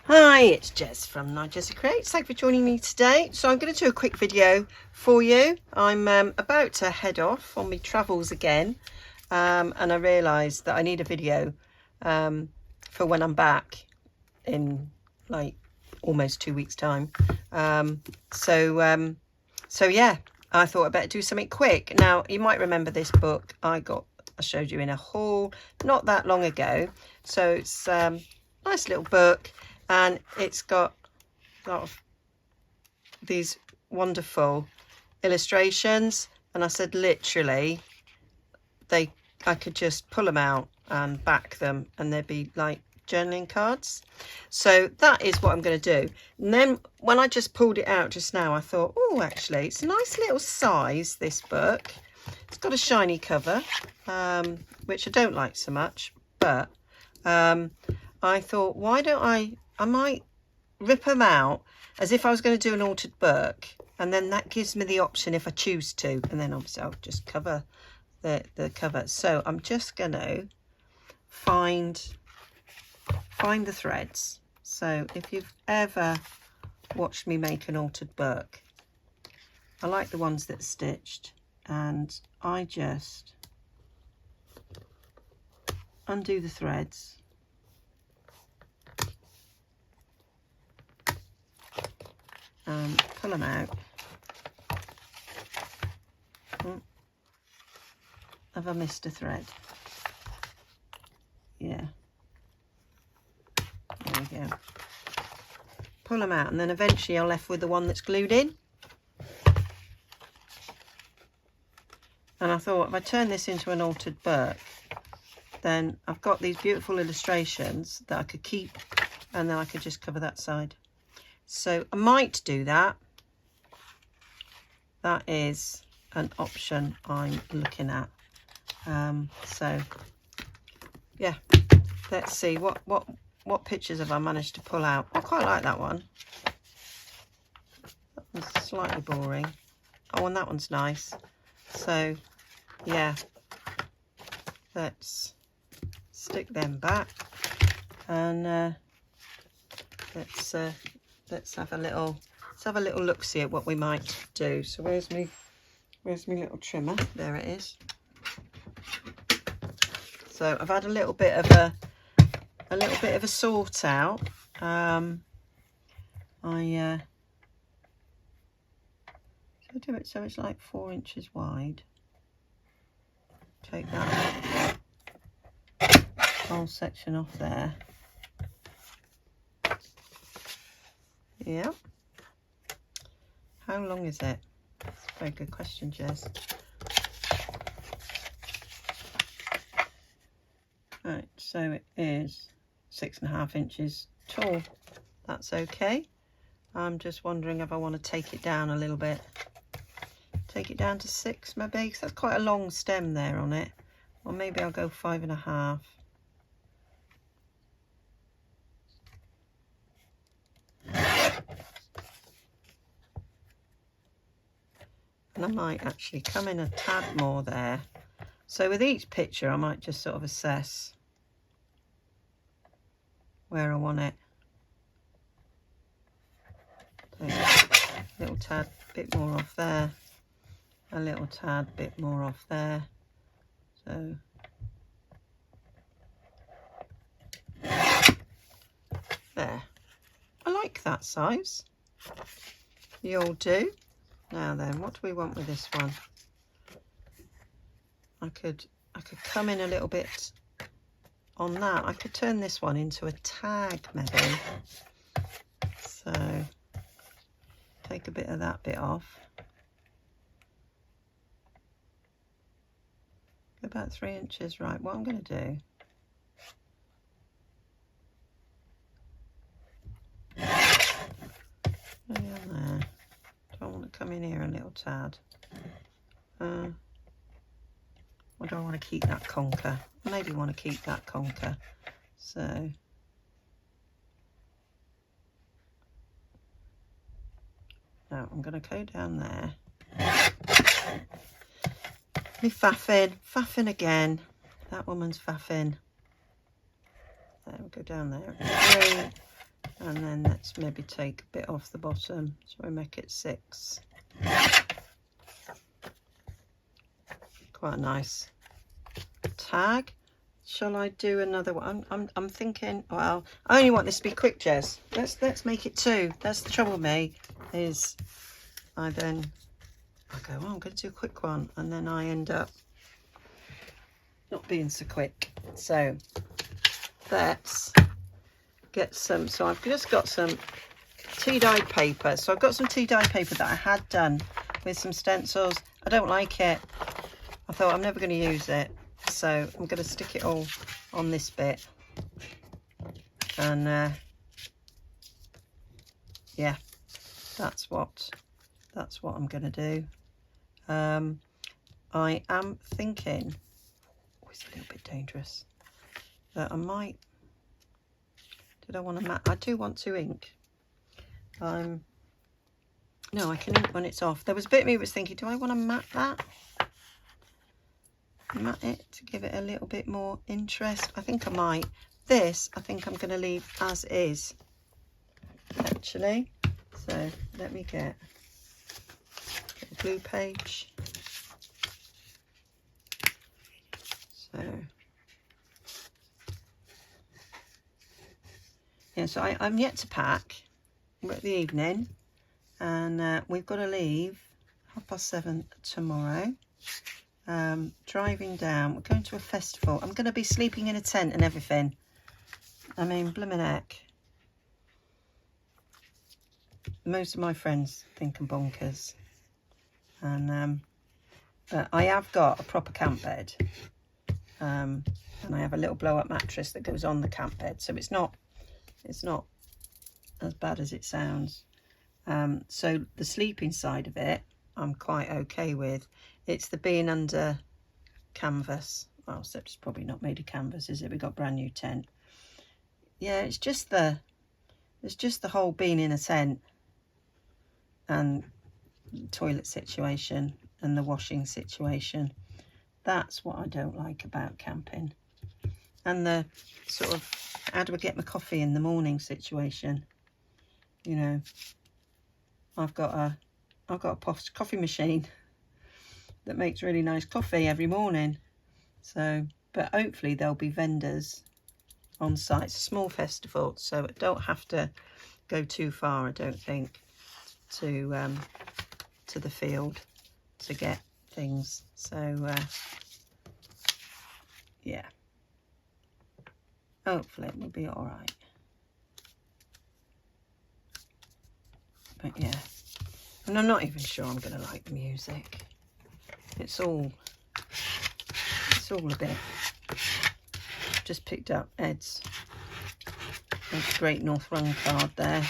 Hi, it's Jess from Nigezza Creates. Thank you for joining me today. So I'm going to do a quick video for you. I'm about to head off on my travels again, and I realised that I need a video for when I'm back in like almost 2 weeks time. So yeah, I thought I'd better do something quick. Now you might remember this book I showed you in a haul not that long ago. So it's nice little book. And it's got a lot of these wonderful illustrations, and I said literally I could just pull them out and back them and they'd be like journaling cards. So that is what I'm going to do. And then when I just pulled it out just now, I thought, oh, actually it's a nice little size, this book. It's got a shiny cover, which I don't like so much, but I thought, why don't I might rip them out as if I was going to do an altered book, and then that gives me the option if I choose to, and then obviously I'll just cover the cover. So I'm just going to find the threads. So if you've ever watched me make an altered book, I like the ones that are stitched, and I just undo the threads and pull them out. Oh, have I missed a thread? Yeah, there we go. Pull them out, and then eventually I'm left with the one that's glued in. And I thought, if I turn this into an altered book, then I've got these beautiful illustrations that I could keep, and then I could just cover that side. So I might do that. That is an option I'm looking at. So yeah, let's see what pictures have I managed to pull out. I quite like that one. That one's slightly boring. Oh, and that one's nice. So yeah, let's stick them back, and let's have a little look see at what we might do. So where's my little trimmer? There it is. So I've had a little bit of a sort out. I do it so it's like 4 inches wide. Take that whole section off there. Yeah. How long is it? That's a very good question, Jess. Right, so it is 6.5 inches tall. That's okay. I'm just wondering if I want to take it down a little bit. Take it down to 6 maybe, because that's quite a long stem there on it. Or maybe I'll go 5.5. And I might actually come in a tad more there. So with each picture I might just sort of assess where I want it. Take a little tad bit more off there, a little tad bit more off there. So there. I like that size. You all do. Now then, what do we want with this one? I could come in a little bit on that. I could turn this one into a tag maybe. So take a bit of that bit off. About 3 inches. Right, what I'm going to do, maybe on there. Do I want to come in here a little tad? Or do I want to keep that conker? Maybe want to keep that conker. So now I'm going to go down there. Me faffing again. That woman's faffing. There we go, down there. 3, And then let's maybe take a bit off the bottom, so we make it 6. Quite a nice tag. Shall I do another one? I'm thinking, well, I only want this to be quick, Jez. Let's make it 2. That's the trouble with me, is I go, oh, I'm going to do a quick one, and then I end up not being so quick. So let's get some. So I've just got some tea dyed paper. So I've got some tea dyed paper that I had done with some stencils. I don't like it. I thought I'm never going to use it, so I'm going to stick it all on this bit. And yeah, that's what I'm going to do. I am thinking, oh, it's a little bit dangerous, that I might, did I want to mat? I do want to ink. No, I can ink when it's off. There was a bit of me was thinking, do I want to mat that? Mat it to give it a little bit more interest. I think I might. This, I think I'm going to leave as is, actually. So let me get a glue page. So yeah, so I'm yet to pack. We're at the evening, and we've got to leave 7:30 tomorrow. Driving down, we're going to a festival. I'm going to be sleeping in a tent and everything. I mean, blimmin' heck. Most of my friends think I'm bonkers. And but I have got a proper camp bed. And I have a little blow-up mattress that goes on the camp bed, so it's not as bad as it sounds. So the sleeping side of it, I'm quite okay with. It's the being under canvas. Well, except it's probably not made of canvas, is it? We got brand new tent. Yeah, it's just the whole being in a tent and toilet situation and the washing situation. That's what I don't like about camping. And the sort of, how do I get my coffee in the morning situation? You know, I've got a coffee machine that makes really nice coffee every morning. So, but hopefully there'll be vendors on site. It's a small festival, so I don't have to go too far, I don't think, to the field to get things. So yeah, hopefully it will be all right. But yeah, and I'm not even sure I'm going to like the music. It's all a bit. Just picked up Ed's Great North Run card there.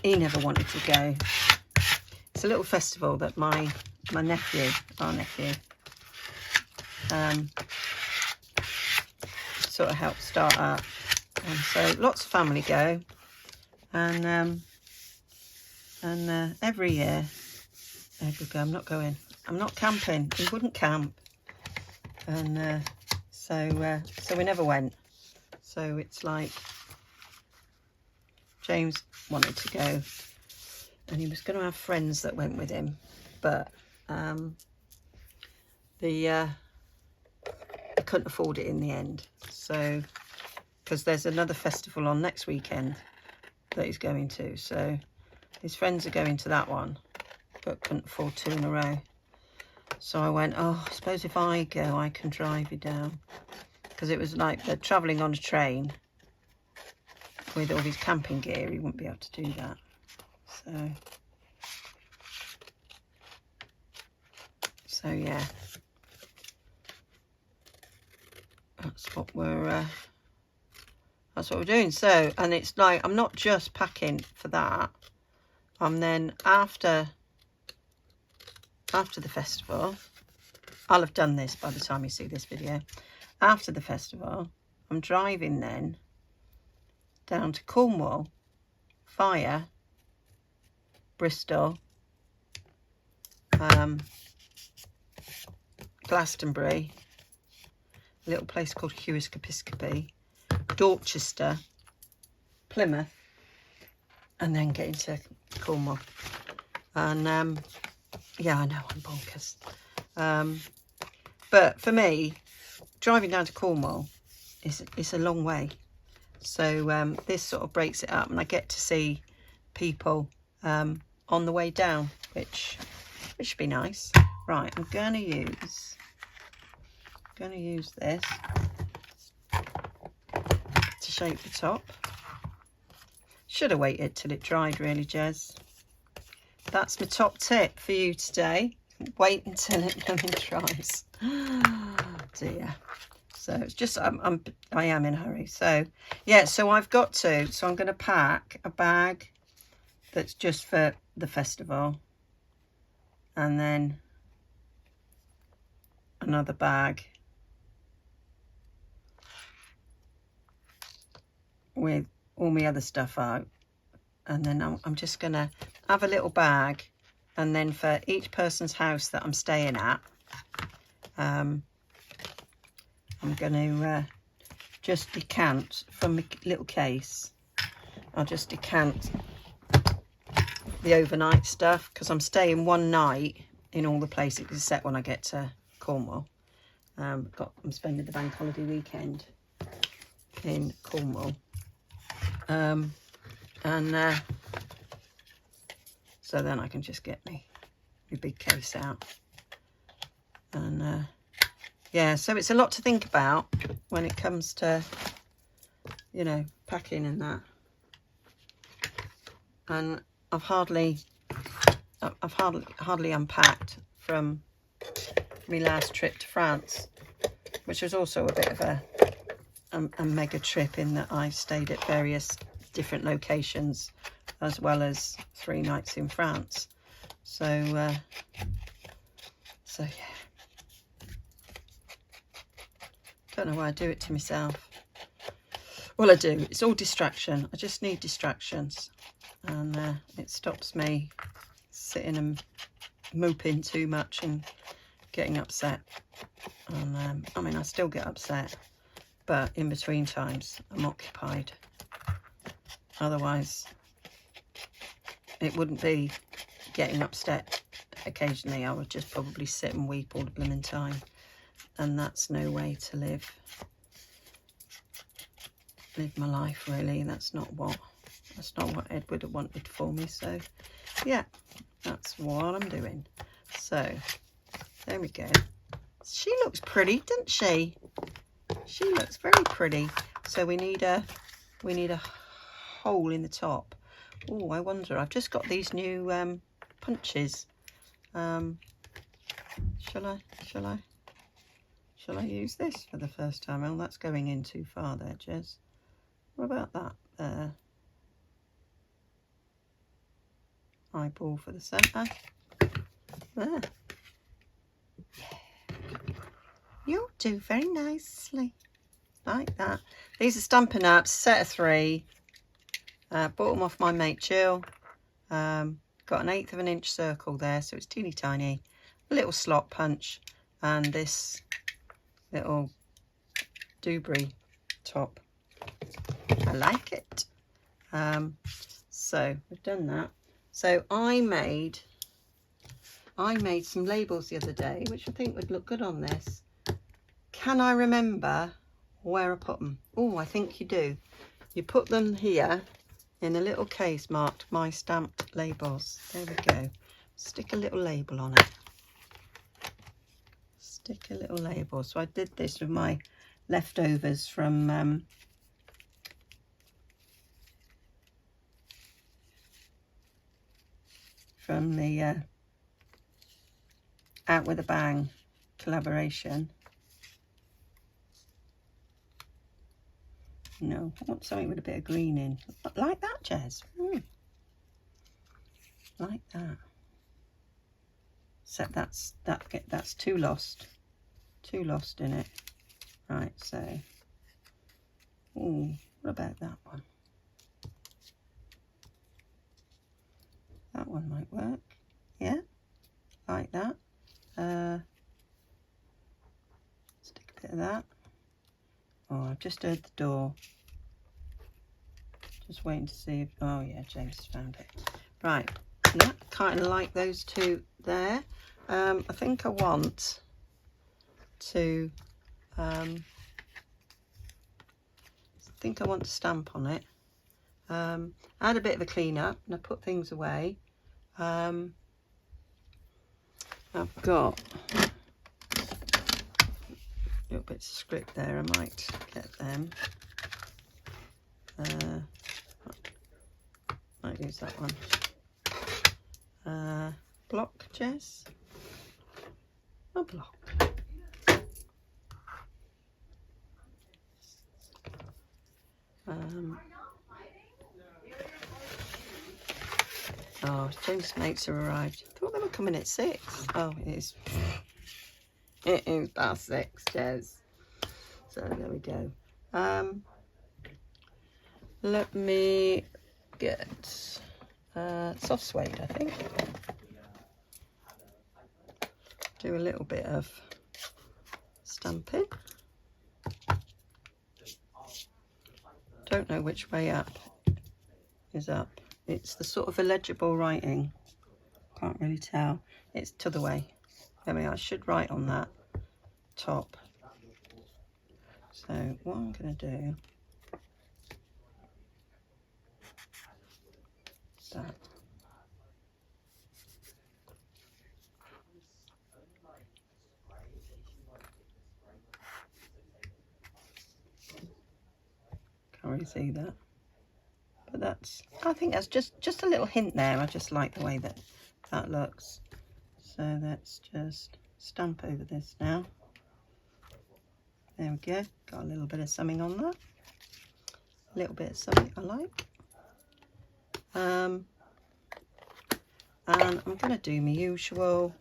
He never wanted to go. It's a little festival that our nephew, sort of helped start up. And so lots of family go. And every year, Ed would go, I'm not going. I'm not camping. He wouldn't camp. And so we never went. So it's like James wanted to go, and he was going to have friends that went with him, but they couldn't afford it in the end. So because there's another festival on next weekend that he's going to, so his friends are going to that one, but couldn't afford 2 in a row. So I went, oh, I suppose if I go, I can drive you down. Because it was like they're travelling on a train with all his camping gear. He wouldn't be able to do that. So yeah. That's what we're doing. So, and it's like, I'm not just packing for that. I'm then after the festival, I'll have done this by the time you see this video. After the festival, I'm driving then down to Cornwall, Fire, Bristol, Glastonbury, a little place called Hewiscapiscopi, Dorchester, Plymouth and then getting to Cornwall. And yeah, I know I'm bonkers. But for me, driving down to Cornwall is a long way. So this sort of breaks it up, and I get to see people on the way down, which should be nice. Right, I'm gonna use this to shape the top. Should have waited till it dried, really, Jez. That's my top tip for you today. Wait until it dries. Dear. So it's just I am in a hurry. So yeah, so I've got to. So I'm going to pack a bag that's just for the festival, and then another bag with all my other stuff out, and then I'm just going to have a little bag, and then for each person's house that I'm staying at, I'm going to just decant from a little case. I'll just decant the overnight stuff, because I'm staying one night in all the places except when I get to Cornwall. I'm spending the bank holiday weekend in Cornwall, so then I can just get my big case out. And yeah, so it's a lot to think about when it comes to, you know, packing and that. And I've hardly unpacked from my last trip to France, which was also a bit of a mega trip, in that I stayed at various different locations as well as 3 nights in France. So yeah. Don't know why I do it to myself. Well, I do. It's all distraction. I just need distractions, and it stops me sitting and moping too much and getting upset. And I mean, I still get upset, but in between times I'm occupied. Otherwise, it wouldn't be getting upset occasionally. I would just probably sit and weep all the blooming time. And that's no way to live my life, really. That's not what Ed would have wanted for me. So yeah, that's what I'm doing. So there we go. She looks pretty, doesn't she? She looks very pretty. So we need a hole in the top. Oh, I wonder, I've just got these new punches. Shall I use this for the first time? Oh, that's going in too far there, Jez. What about that there? Eyeball for the centre. There. Yeah. You'll do very nicely. Like that. These are Stampin' Ups, set of 3. Bought them off my mate Jill. Got an 1/8 of an inch circle there, so it's teeny tiny. A little slot punch, and this little Dewberry top. I like it. So we've done that. So I made some labels the other day, which I think would look good on this. Can I remember where I put them? Oh, I think you do. You put them here in a little case marked My Stamped Labels. There we go. Stick a little label on it. Stick a little label. So I did this with my leftovers from the Out With a Bang collaboration. No, I want something with a bit of green in. Like that, Jez. Like that. Except that's too lost. Too lost in it. Right, so. Oh, what about that one? That one might work. Yeah, like that. Stick a bit of that. Oh, I've just heard the door. Just waiting to see if, oh yeah, James has found it. Right, yeah, kind of like those two there. I think I want to, stamp on it. I had a bit of a clean up and I put things away. I've got little bits of script there. I might get them. Might use that one. Block, Jess. A block. Oh, James' mates have arrived. I thought they were coming at 6. Oh, it is. It is past 6, Jez. So there we go. Let me get soft suede, I think. Do a little bit of stamping. Don't know which way up is up. It's the sort of illegible writing. Can't really tell. It's to the way. There we are. I should write on that top. So what I'm going to do is that. Can't really see that. But that's, I think that's just a little hint there. I just like the way that that looks. So let's just stamp over this now. There we go. Got a little bit of something on that. A little bit of something I like. And I'm going to do my usual.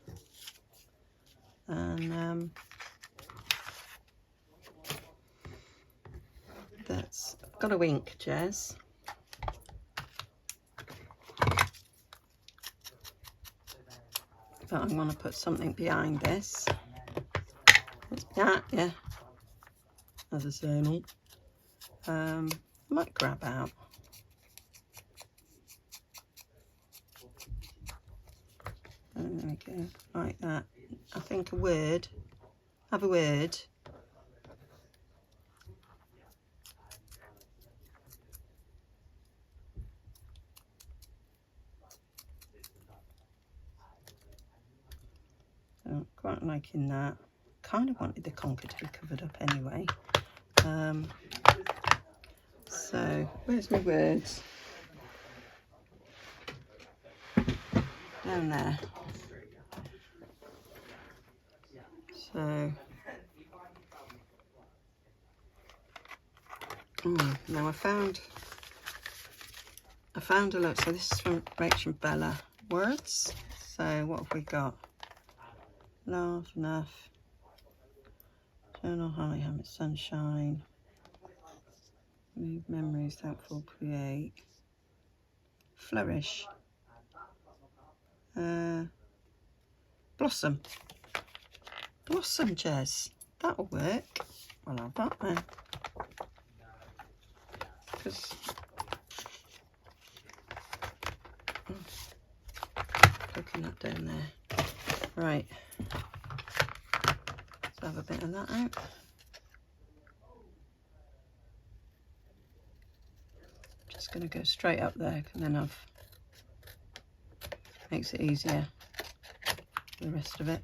And that's got a wink, Jez. But I'm going to put something behind this. Yeah. As a journal. I might grab out. And there we go, like that. I think a word. Have a word. So quite liking that. Kind of wanted the conker to be covered up anyway. So where's my words? Down there. So now I found a look. So this is from Rachel and Bella words. So what have we got? Laugh, enough. Journal, Holly, Hamlet, sunshine. Move memories, thankful, create. Flourish. Blossom. Blossom, Jez. That'll work. I'll have that then. Because poking that down there. Right. Let's have a bit of that out. Just going to go straight up there, and then makes it easier for the rest of it.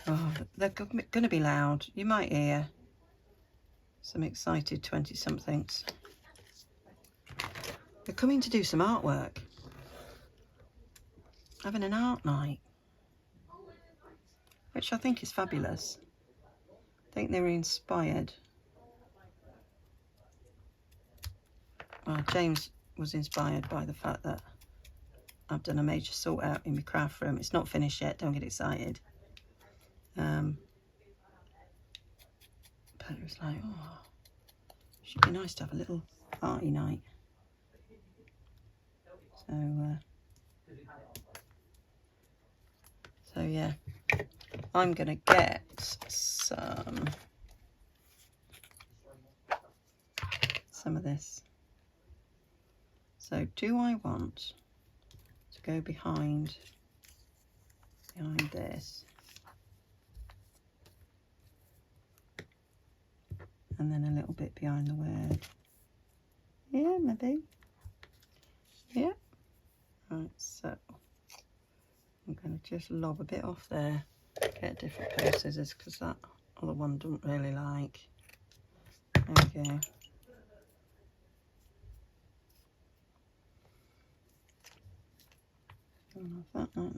Oh, they're going to be loud. You might hear some excited 20-somethings. They're coming to do some artwork. Having an art night. Which I think is fabulous. I think they were inspired. Well, James was inspired by the fact that I've done a major sort out in my craft room. It's not finished yet, don't get excited. But it was like, oh, should be nice to have a little party night. So yeah. I'm going to get some of this. So do I want to go behind this, and then a little bit behind the word? Yeah, maybe. Yeah. Right, so I'm going to just lob a bit off there, get a different pair of scissors because that other one don't really like. There we go. That like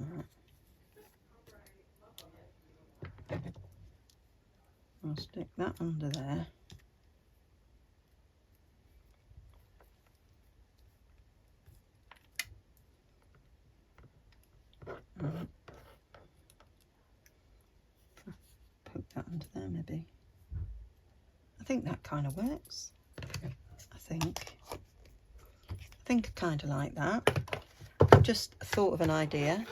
that. I'll stick that under there. Poke that under there maybe. I think that kind of works. I think I kind of like that. Just thought of an idea,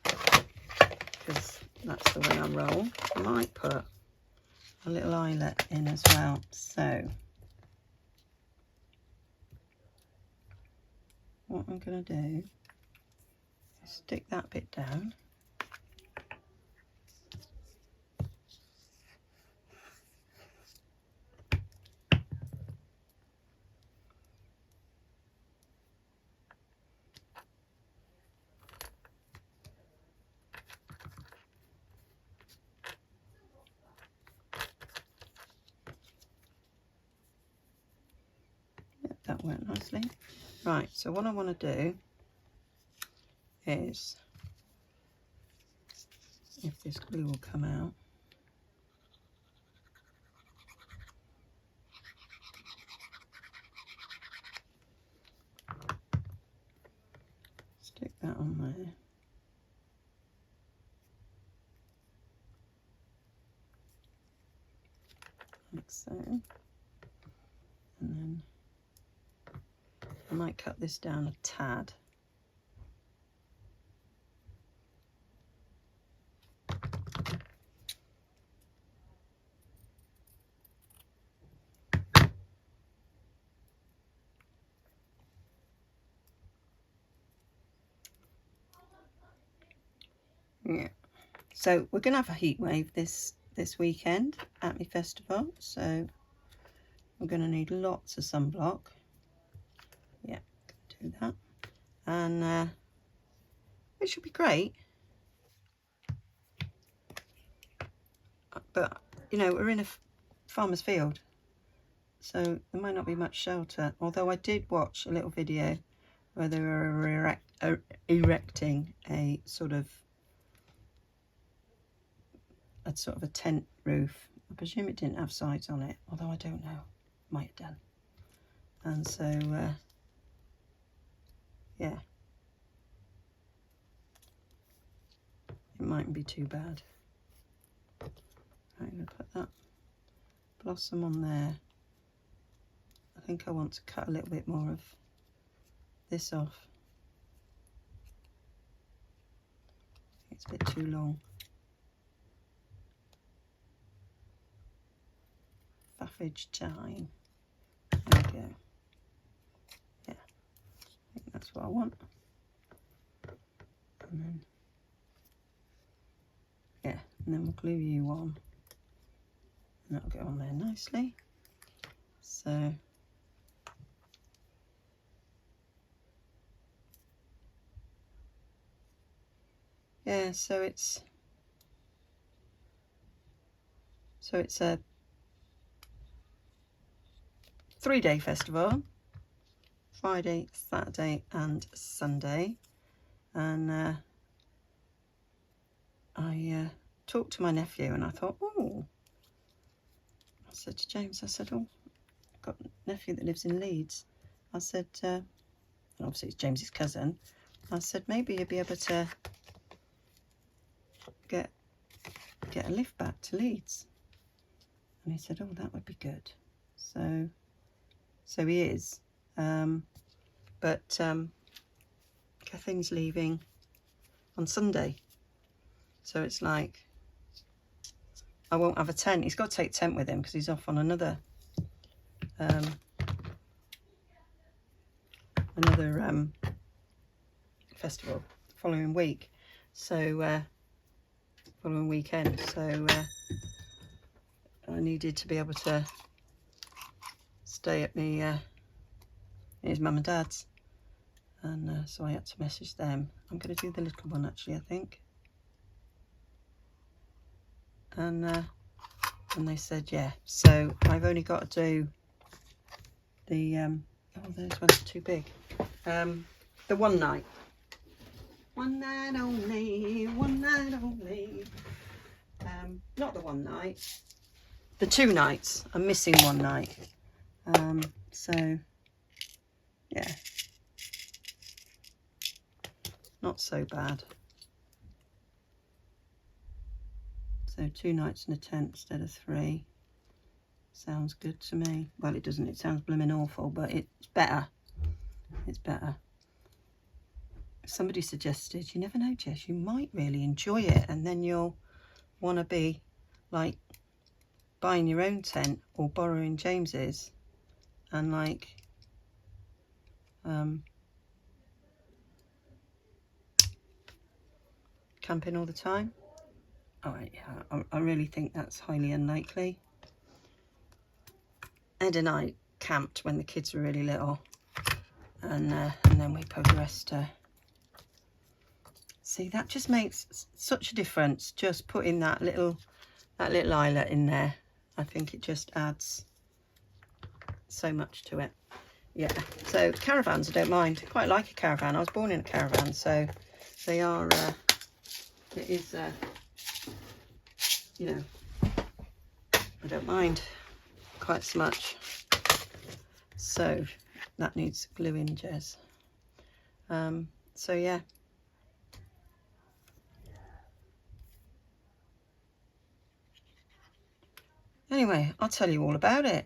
because that's the way I roll. I might put a little eyelet in as well. So what I'm going to do is stick that bit down. Yep, that went nicely. Right, so what I want to do is, if this glue will come out, stick that on there. Like so. And then I might cut this down a tad. Yeah. So we're gonna have a heat wave this weekend at my festival, so we're gonna need lots of sunblock. Yeah, do that, and it should be great. But you know, we're in a farmer's field, so there might not be much shelter. Although I did watch a little video where they were erecting a sort of a tent roof. I presume it didn't have sides on it, although I don't know, might have done. And so yeah, it mightn't be too bad. Right, I'm going to put that blossom on there. I think I want to cut a little bit more of this off. It's a bit too long. Faffage time. There we go. Yeah, I think that's what I want. And then, yeah, and then we'll glue you on. And that'll go on there nicely. So yeah, so it's a 3-day festival, Friday, Saturday and Sunday. And I talked to my nephew and I thought, oh, I said to James, I said, oh, I've got a nephew that lives in Leeds. I said, obviously it's James's cousin. I said, maybe you'll be able to get a lift back to Leeds. And he said, oh, that would be good. So he is. But Catherine's leaving on Sunday. So it's like, I won't have a tent. He's got to take tent with him because he's off on another festival the following week. So following weekend. So I needed to be able to stay at me his mum and dad's, and so I had to message them. I'm going to do the little one actually, I think. And they said yeah. So I've only got to do the oh, those ones are too big. The one night only, one night only. Not the one night, the 2 nights. I'm missing one night. So yeah, not so bad. So 2 nights in a tent instead of 3. Sounds good to me. Well, it doesn't. It sounds blooming awful, but it's better. It's better. Somebody suggested, you never know, Jess, you might really enjoy it, and then you'll want to be like buying your own tent or borrowing James's and like camping all the time. Yeah, I really think that's highly unlikely. Ed and I camped when the kids were really little, and then we progressed to. See, that just makes such a difference. Just putting that little eyelet in there, I think it just adds so much to it. Yeah. So caravans, I don't mind. I quite like a caravan. I was born in a caravan, so they are. It is. You know, I don't mind quite so much. So that needs gluing, Jez. So yeah. Anyway, I'll tell you all about it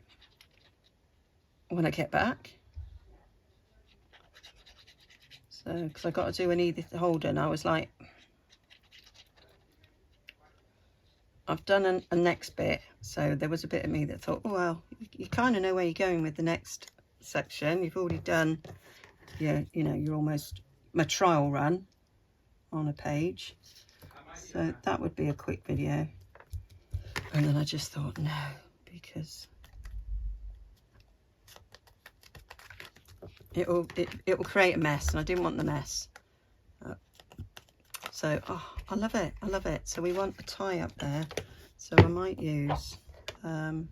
when I get back. So, because I got to do an Edith Holden, I was like, I've done a next bit. So there was a bit of me that thought, oh, well, you kind of know where you're going with the next section. You've already done, you know, you're almost my trial run on a page. So that would be a quick video. And then I just thought, no, because it will create a mess, and I didn't want the mess. So, oh, I love it. I love it. So we want a tie up there. So I might use, oh,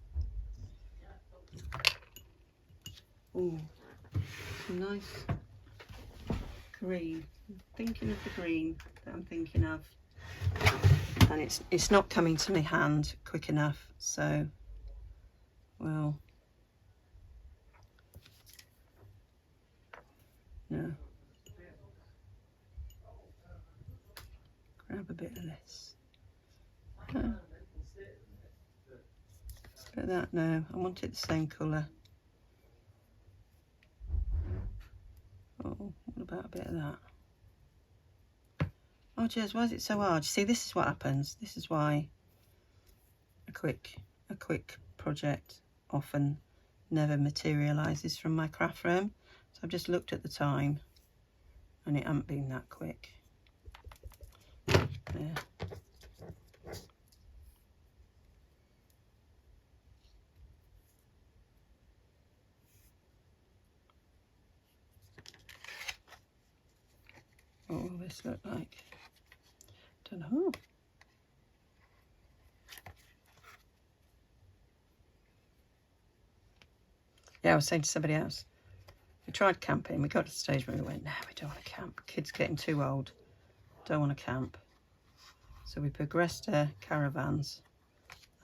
nice green. I'm thinking of the green that I'm thinking of. And it's not coming to my hand quick enough. So, well, no. Grab a bit of this. Look at that now. I want it the same colour. Oh, what about a bit of that? Oh, Jez, why is it so hard? You see, this is what happens. This is why a quick project often never materialises from my craft room. So I've just looked at the time, and it hasn't been that quick. There. What will this look like? Don't know. Yeah, I was saying to somebody else, we tried camping. We got to the stage where we went, no, we don't want to camp. Kids getting too old. Don't want to camp. So we progressed to caravans,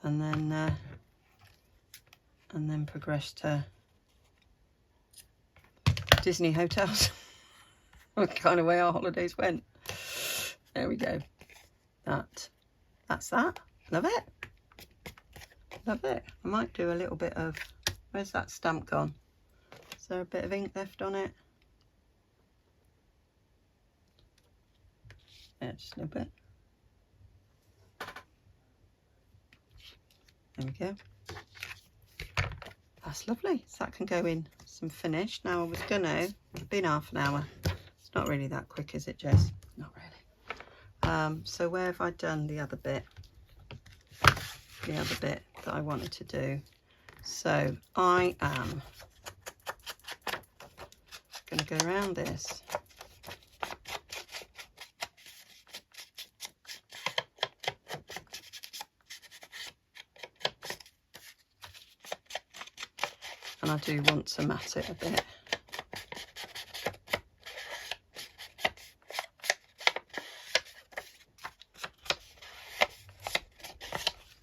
and then progressed to Disney hotels. What kind of way our holidays went. There we go. That's that. Love it. Love it. I might do a little bit of, where's that stamp gone? Is there a bit of ink left on it? Yeah, just a little bit. There we go. That's lovely. So that can go in some finish. Now I was gonna, it's been half an hour. It's not really that quick, is it, Jess? Not really. So where have I done the other bit? The other bit that I wanted to do. So I am gonna go around this. And I do want to mat it a bit.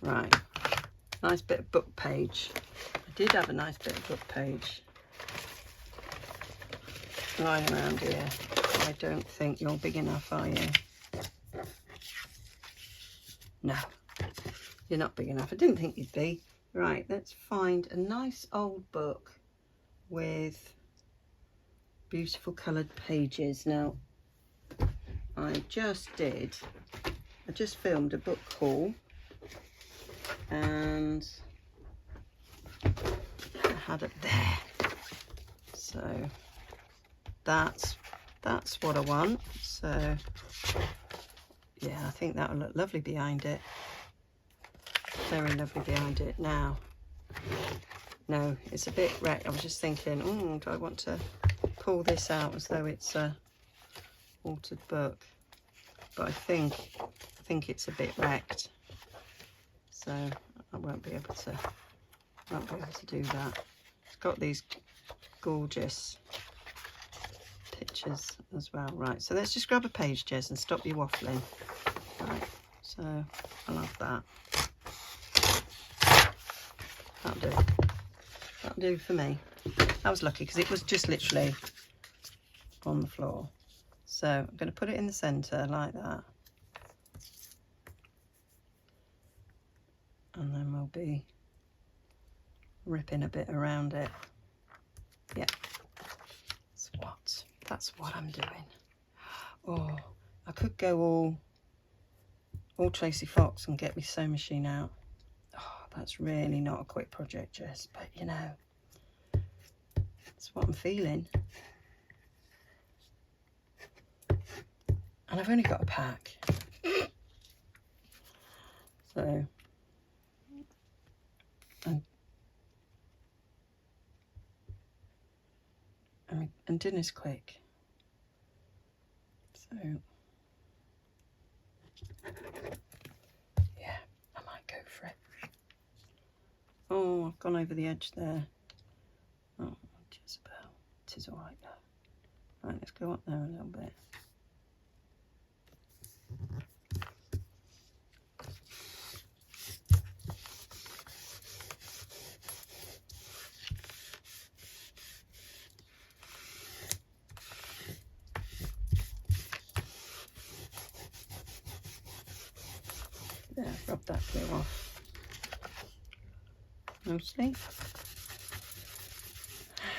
Right, nice bit of book page. I did have a nice bit of book page lying around here. I don't think you're big enough, are you? No, you're not big enough. I didn't think you'd be. Right, let's find a nice old book with beautiful coloured pages. Now, I just filmed a book haul, and I had it there. So that's what I want. So yeah, I think that'll look lovely behind it. Very lovely behind it. Now, no, it's a bit wrecked. I was just thinking, oh, do I want to pull this out as though it's a altered book? But I think it's a bit wrecked, so I won't be able to do that. It's got these gorgeous pictures as well. Right, so let's just grab a page, Jez, and stop you waffling. Right, so I love that. That'll do. That'll do for me. I was lucky because it was just literally on the floor. So I'm going to put it in the centre like that. And then we'll be ripping a bit around it. Yeah, that's what I'm doing. Oh, I could go all Tracy Fox and get my sewing machine out. Oh, that's really not a quick project, Jess, but you know, that's what I'm feeling. And I've only got a pack. So, and dinner's quick. So, yeah, I might go for it. Oh, I've gone over the edge there. Oh, Jezebel. It is all right now. Right, let's go up there a little bit. There, rub that glue off. Mostly.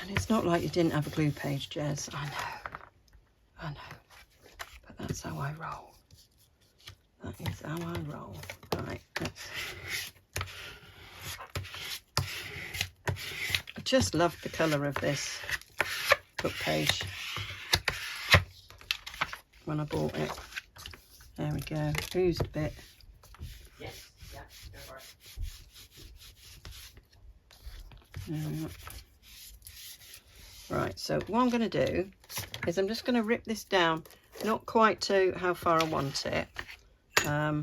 And it's not like you didn't have a glue page, Jez. I know. But that's how I roll. That is how I roll. Right, I just love the colour of this book page when I bought it. There we go. Oozed a bit. Yes, yeah, go for it. Right, so what I'm going to do is I'm just going to rip this down, not quite to how far I want it. A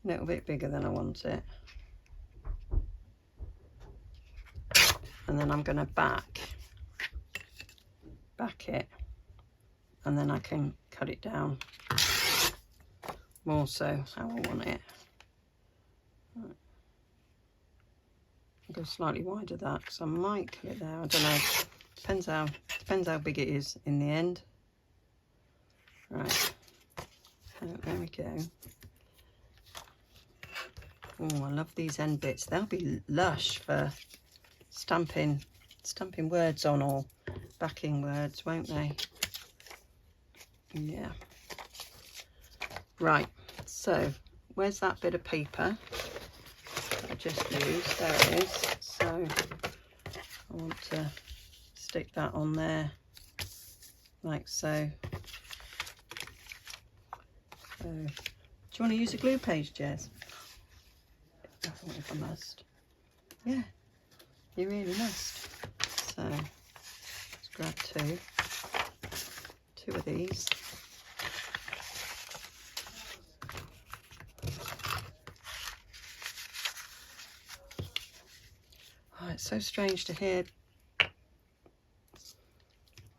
little bit bigger than I want it. And then I'm going to back it, and then I can cut it down more so how I want it. Right. I'll go slightly wider that because I might cut it there. I don't know. Depends how big it is in the end. Right. So there we go. Oh, I love these end bits. They'll be lush for stamping words on or backing words, won't they? Yeah. Right. So where's that bit of paper I just used? There it is. So I want to stick that on there like so. So, do you want to use a glue page, Jez? I don't know if I must. Yeah, you really must. So let's grab two of these. Oh, it's so strange to hear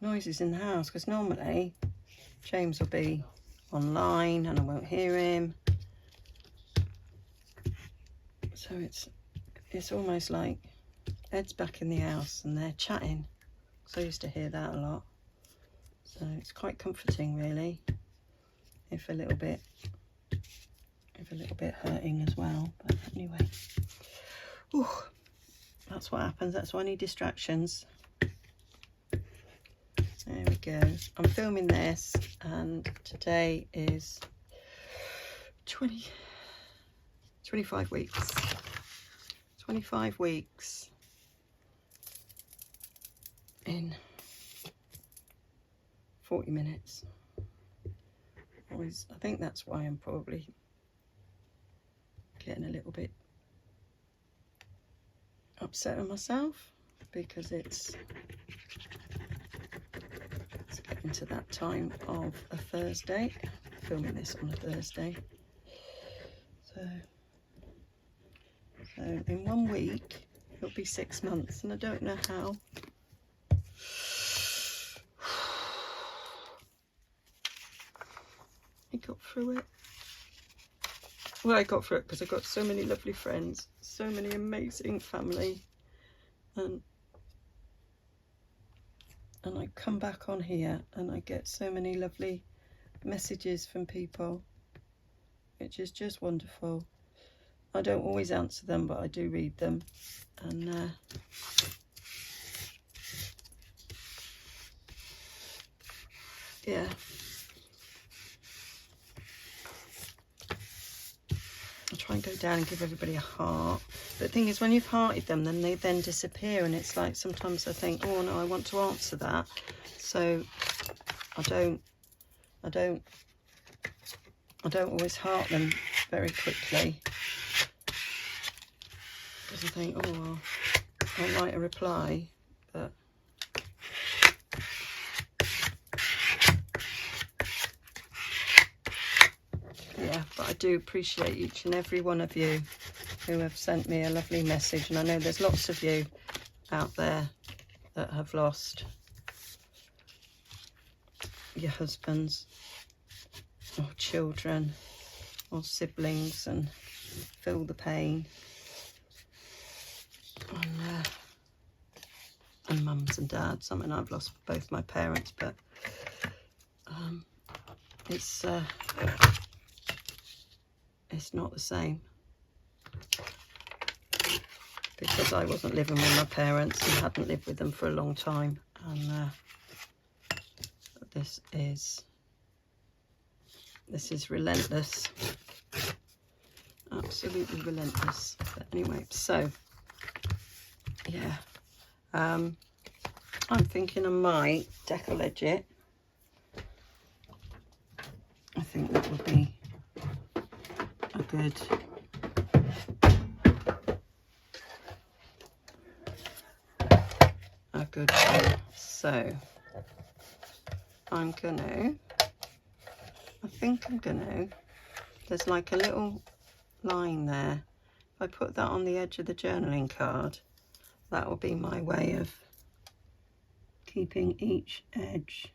noises in the house, because normally James will be online and I won't hear him. So it's almost like Ed's back in the house and they're chatting. So I used to hear that a lot. So it's quite comforting, really, if a little bit hurting as well. But anyway, ooh, that's what happens. That's why I need distractions. There we go. I'm filming this, and today is 25 weeks. 25 weeks in 40 minutes. I think that's why I'm probably getting a little bit upset with myself, because it's getting to that time of a Thursday. I'm filming this on a Thursday. So in 1 week it'll be 6 months, and I don't know how. I got through it. Well, I got through it because I got so many lovely friends, so many amazing family, and I come back on here and I get so many lovely messages from people, which is just wonderful. I don't always answer them, but I do read them, and yeah. I try and go down and give everybody a heart. But the thing is, when you've hearted them, then they then disappear, and it's like sometimes I think, oh no, I want to answer that, so I don't always heart them very quickly, because I think, oh well, I'll write a reply, but yeah, but I do appreciate each and every one of you who have sent me a lovely message, and I know there's lots of you out there that have lost your husbands or children or siblings and feel the pain, and mums and dads. I mean, I've lost both my parents, but it's not the same, because I wasn't living with my parents and hadn't lived with them for a long time, and this is relentless, absolutely relentless. But anyway, so yeah, I'm thinking I might decal edge it. I think that would be a good one. So there's like a little line there. If I put that on the edge of the journaling card, that will be my way of keeping each edge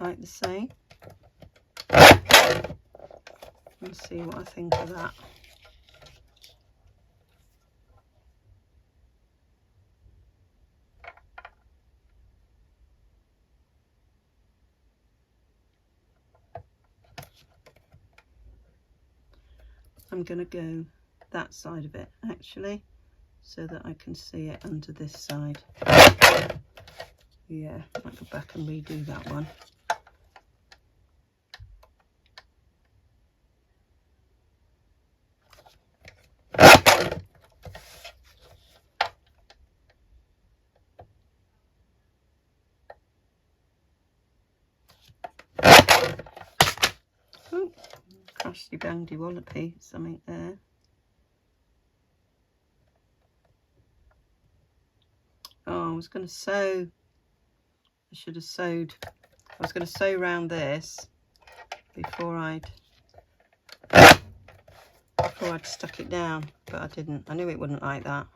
like the same. Let's see what I think of that. I'm going to go that side of it actually, so that I can see it under this side. Yeah, I might go back and redo that one. Wispy bandy wallopy, something there. Oh, I was going to sew. I should have sewed. I was going to sew round this before I'd stuck it down, but I didn't. I knew it wouldn't like that.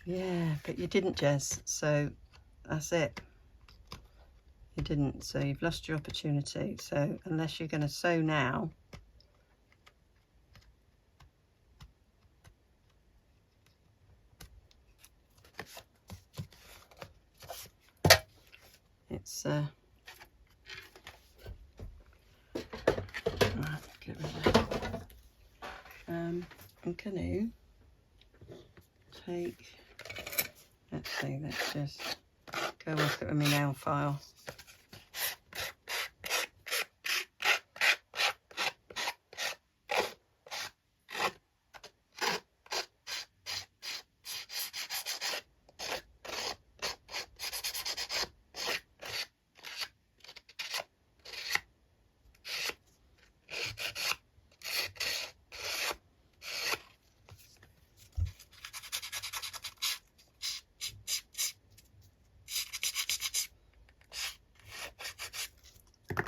Yeah, but you didn't, Jez, so that's it. You didn't, so you've lost your opportunity. So unless you're going to sew now, it's right, get rid of that. I'm going to take, let's see, let's just go off it with my nail file.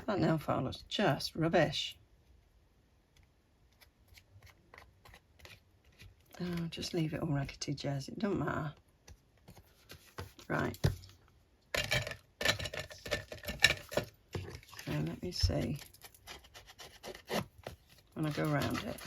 That nail file looks just rubbish. Oh, just leave it all raggedy, Jez. It don't matter. Right. Now let me see when I go around it.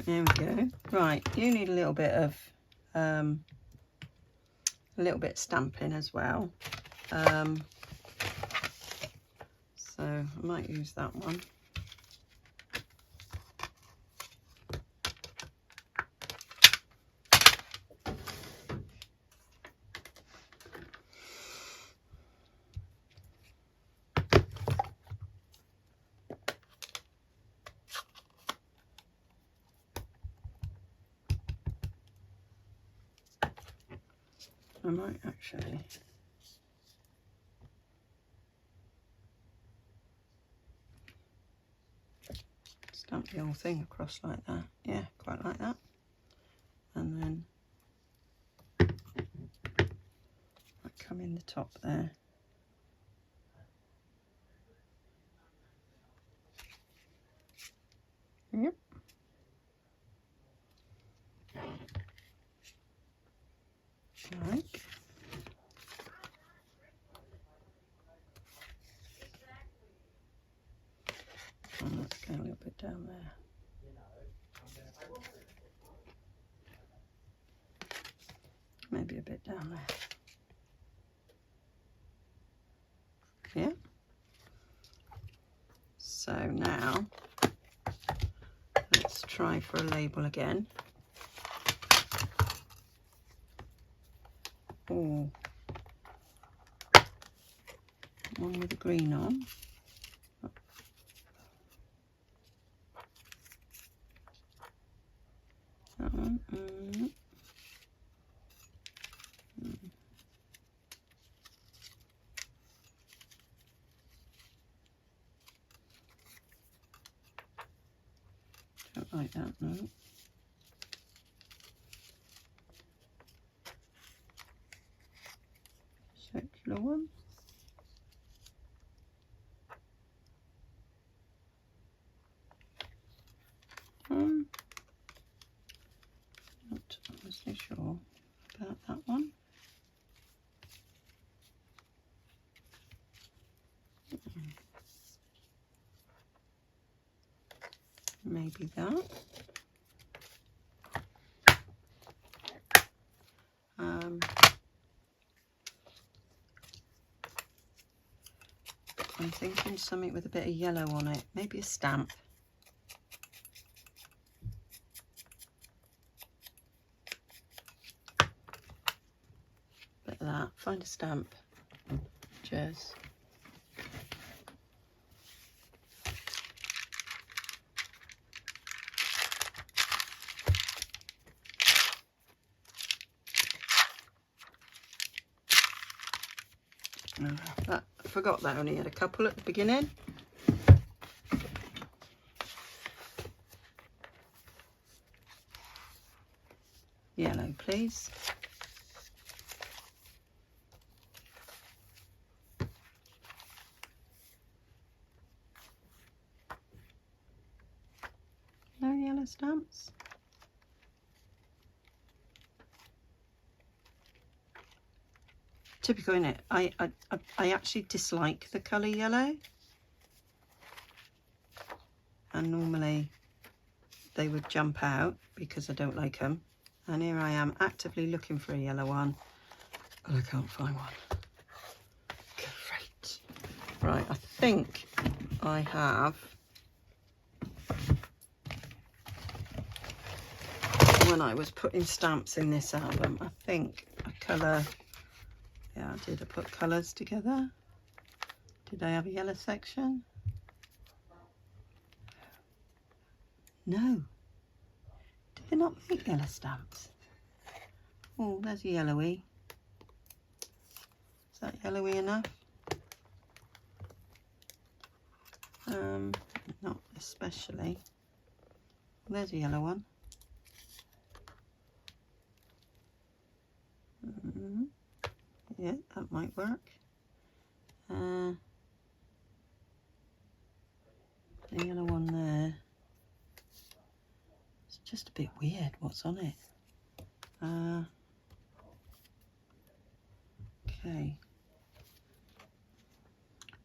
There we go. Right, you need a little bit of stamping as well. So I might use that one. I might actually stamp the whole thing across like that. Yeah, quite like that. And then I come in the top there. Yep. Right. And let's go a little bit down there. Maybe a bit down there. Yeah. So now let's try for a label again. Oh, one with the green on. That one. Don't like that, no. Circular one. Not honestly sure about that one. be that. I'm thinking something with a bit of yellow on it, maybe a stamp. Bit of that, find a stamp, Jez. I forgot that I only had a couple at the beginning. Yellow, please. No yellow stamps. Typical, isn't it? I actually dislike the colour yellow, and normally they would jump out because I don't like them, and here I am actively looking for a yellow one and I can't find one. Great. Right, I think I have, when I was putting stamps in this album, I think a colour. Yeah, I did. I put colours together. Did I have a yellow section? No. Did they not make yellow stamps? Oh, there's a yellowy. Is that yellowy enough? Not especially. There's a yellow one. Yeah, that might work. The yellow one there. It's just a bit weird what's on it. Okay.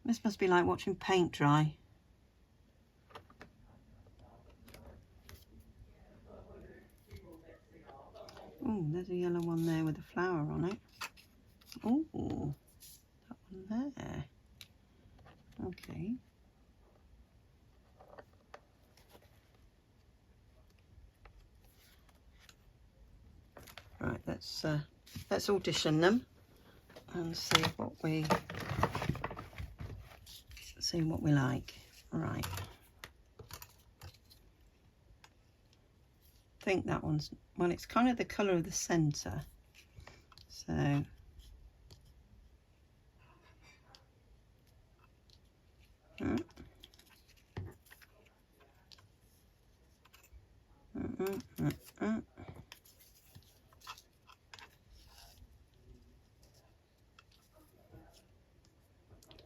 This must be like watching paint dry. Oh, there's a yellow one there with a flower on it. Oh, that one there. Okay. Right, let's audition them and see what we like. Right. I think that one's, well, it's kind of the colour of the centre. So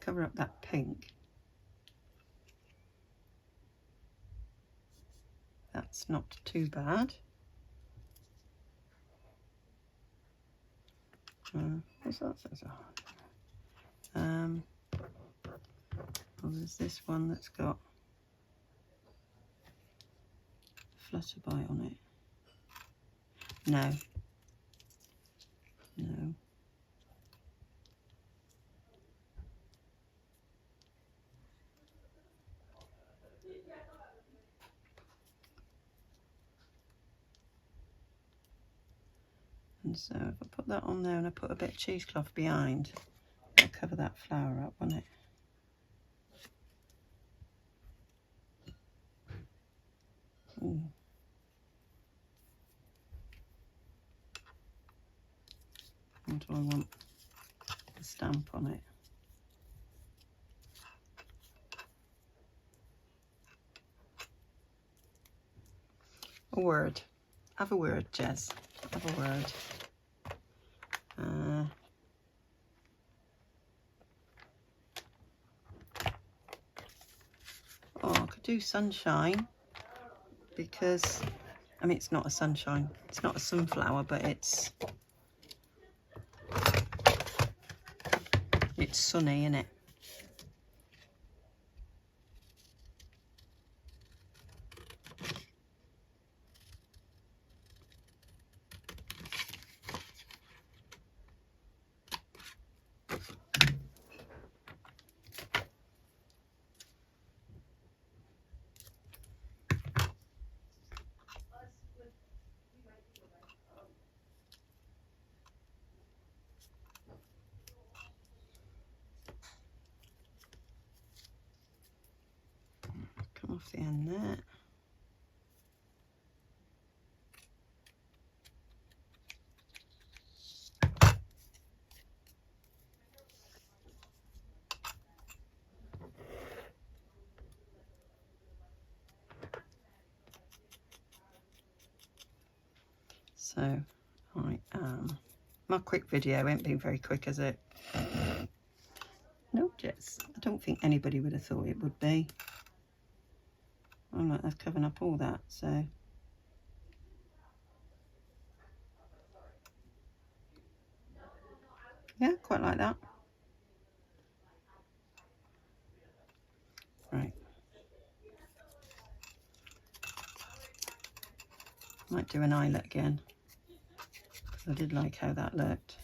cover up that pink. That's not too bad. What's that? Well, there's this one that's got flutterby on it. No. No. And so if I put that on there and I put a bit of cheesecloth behind, I'll cover that flower up, won't it? Ooh. What do I want? A stamp on it. A word. Have a word, Jez. Have a word. Oh, I could do sunshine, because, I mean, it's not a sunshine. It's not a sunflower, but it's sunny, isn't it? the end there. So I am, my quick video ain't been very quick, has it? No, Jess, I don't think anybody would have thought it would be. I'm like, that's covering up all that, so. Yeah, quite like that. Right. Might do an eyelet again, because I did like how that looked.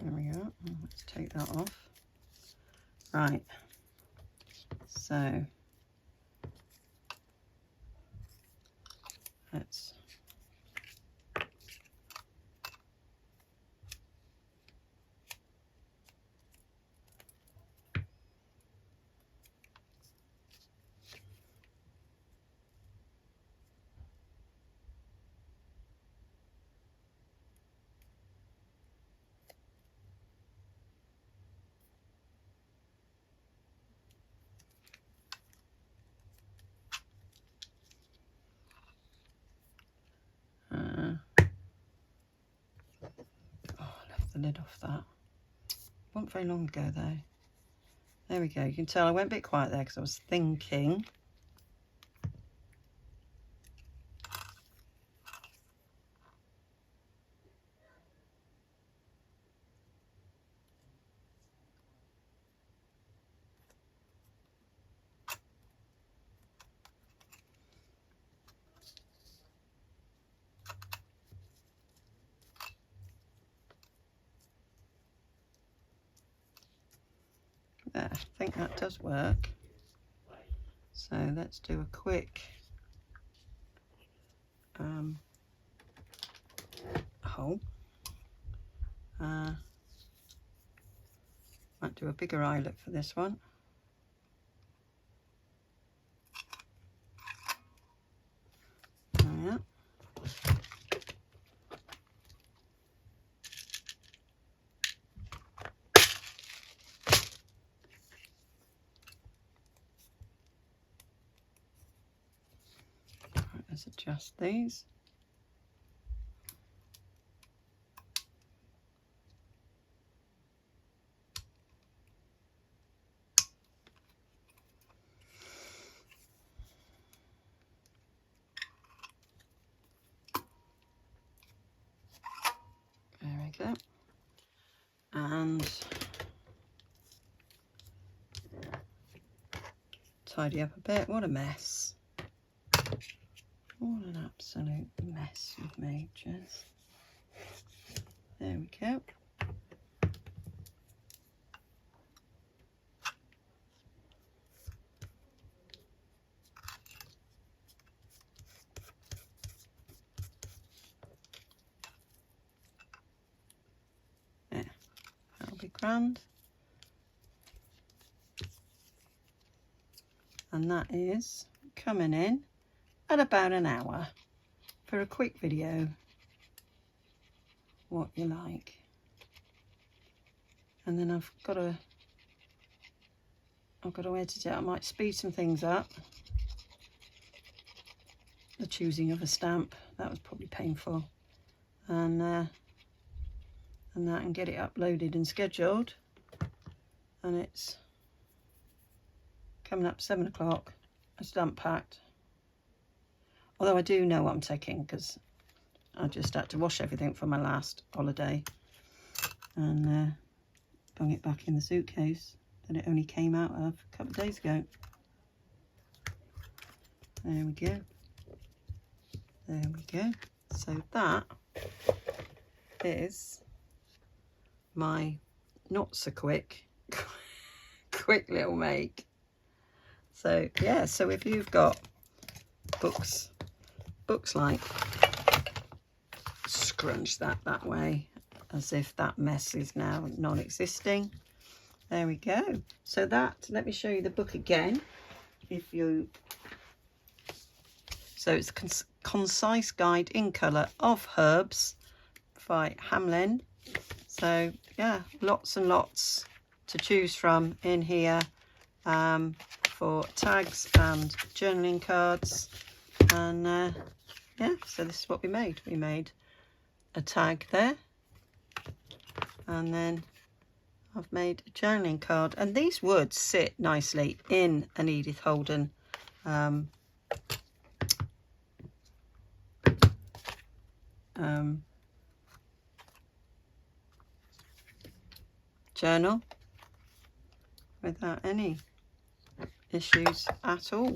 There we go. Let's take that off. Right. So let's the lid off that. Wasn't very long ago though. There we go. You can tell I went a bit quiet there because I was thinking. There, I think that does work. So let's do a quick hole. Might do a bigger eyelet for this one. Yeah. Right, let's adjust these. There we go. And tidy up a bit. What a mess. What an absolute mess you've made, Jess. There we go. Yeah, that'll be grand. And that is coming in at about an hour for a quick video. What you like. And then I've got to edit it. I might speed some things up. The choosing of a stamp, that was probably painful. And that, and get it uploaded and scheduled. And it's coming up 7 o'clock. A stamp packed. Although I do know what I'm taking because I just had to wash everything from my last holiday and bung it back in the suitcase that it only came out of a couple of days ago. There we go. There we go. So that is my not so quick little make So yeah, so if you've got books like, scrunch that way as if that mess is now non-existing. There we go. So that, let me show you the book again. So it's a concise guide in colour of herbs by Hamlin. So yeah, lots and lots to choose from in here, for tags and journaling cards. And yeah, so this is what we made. We made a tag there, and then I've made a journaling card, and these would sit nicely in an Edith Holden journal without any issues at all.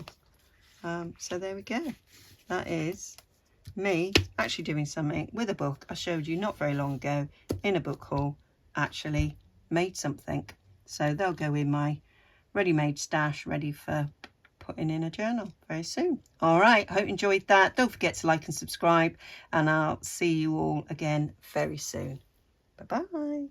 So there we go. That is me actually doing something with a book I showed you not very long ago in a book haul. Actually made something, so they'll go in my ready-made stash, ready for putting in a journal very soon. All right, hope you enjoyed that. Don't forget to like and subscribe, and I'll see you all again very soon. Bye bye.